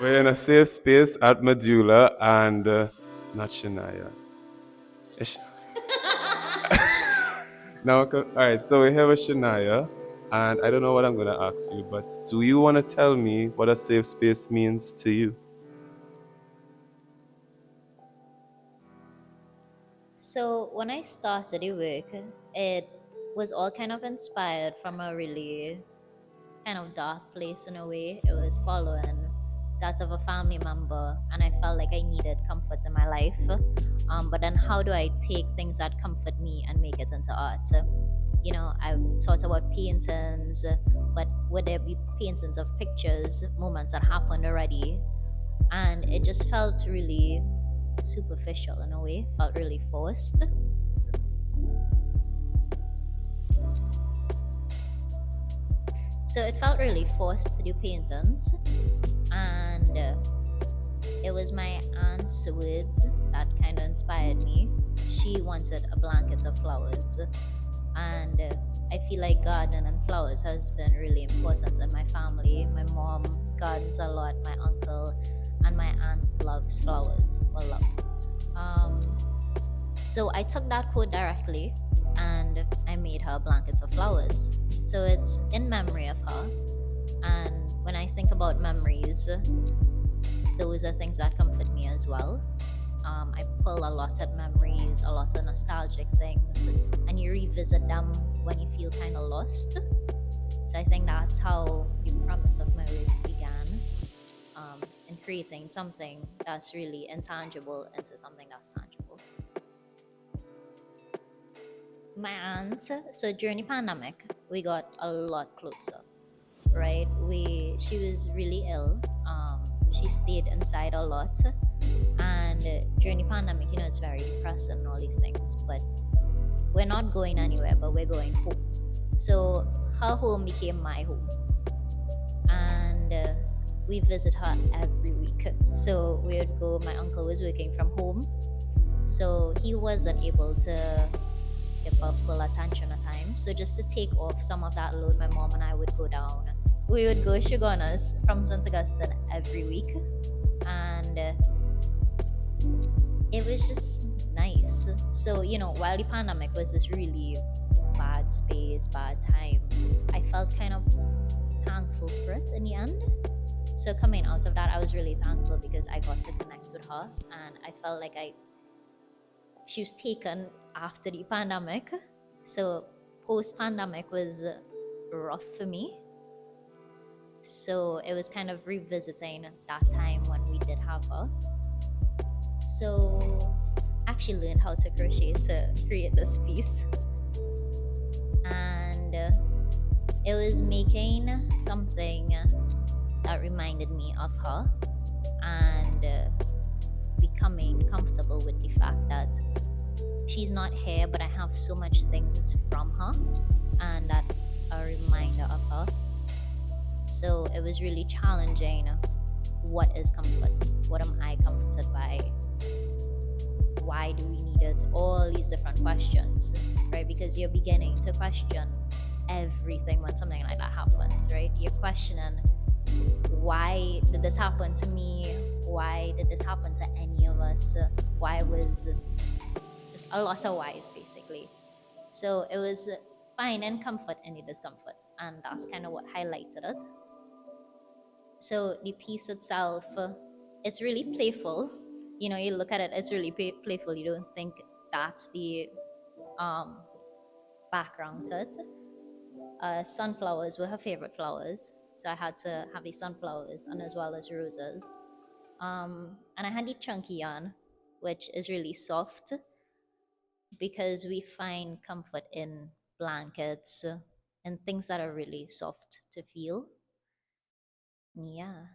We're in a safe space at Medulla and not Shania. Ish- Now, all right, so we're here with Shania, and I don't know what I'm going to ask you, but do you want to tell me what a safe space means to you? So when I started the work, it was all kind of inspired from a really kind of dark place in a way. It was following that of a family member, and I felt like I needed comfort in my life. But then, how do I take things that comfort me and make it into art? I thought about paintings, but would there be paintings of pictures, moments that happened already? And it just felt really superficial in a way, felt really forced. So it felt really forced to do paintings, and it was my aunt's words that kind of inspired me. She wanted a blanket of flowers, and I feel like gardening and flowers has been really important in my family. My mom gardens a lot, my uncle, and my aunt loves flowers. Well, love. Um, so I took that quote directly and I made her a blanket of flowers. So it's in memory of her. And when I think about memories, those are things that comfort me as well. I pull a lot at memories, a lot of nostalgic things, and you revisit them when you feel kind of lost. So I think that's how the premise of my work began, in creating something that's really intangible into something that's tangible. My aunt, so during the pandemic, we got a lot closer, right? She was really ill. She stayed inside a lot, and during the pandemic, it's very depressing and all these things. But we're not going anywhere, but we're going home. So her home became my home, and we visit her every week. So we would go. My uncle was working from home, so he wasn't able to give her full attention at times. So just to take off some of that load, my mom and I would go down. We would go Shogunas from St. Augustine every week, and it was just nice. So while the pandemic was this really bad space, bad time, I felt kind of thankful for it in the end. So coming out of that, I was really thankful because I got to connect with her, and I felt like she was taken after the pandemic. So post pandemic was rough for me. So it was kind of revisiting that time when we did have her. So I actually learned how to crochet to create this piece. And it was making something that reminded me of her, and becoming comfortable with the fact that she's not here, but I have so much things from her, and that a reminder of her. So it was really challenging. What is comfort? What am I comforted by? Why do we need it? All these different questions, right? Because you're beginning to question everything when something like that happens, right? You're questioning, why did this happen to me? Why did this happen to any of us? Why was just a lot of whys, basically. So it was finding comfort in the discomfort, and that's kind of what highlighted it. So the piece itself, it's really playful. You look at it, it's really playful. You don't think that's the um, background to it. Sunflowers were her favorite flowers, so I had to have the sunflowers and as well as roses. And I had the chunky yarn, which is really soft because we find comfort in blankets and things that are really soft to feel. Yeah.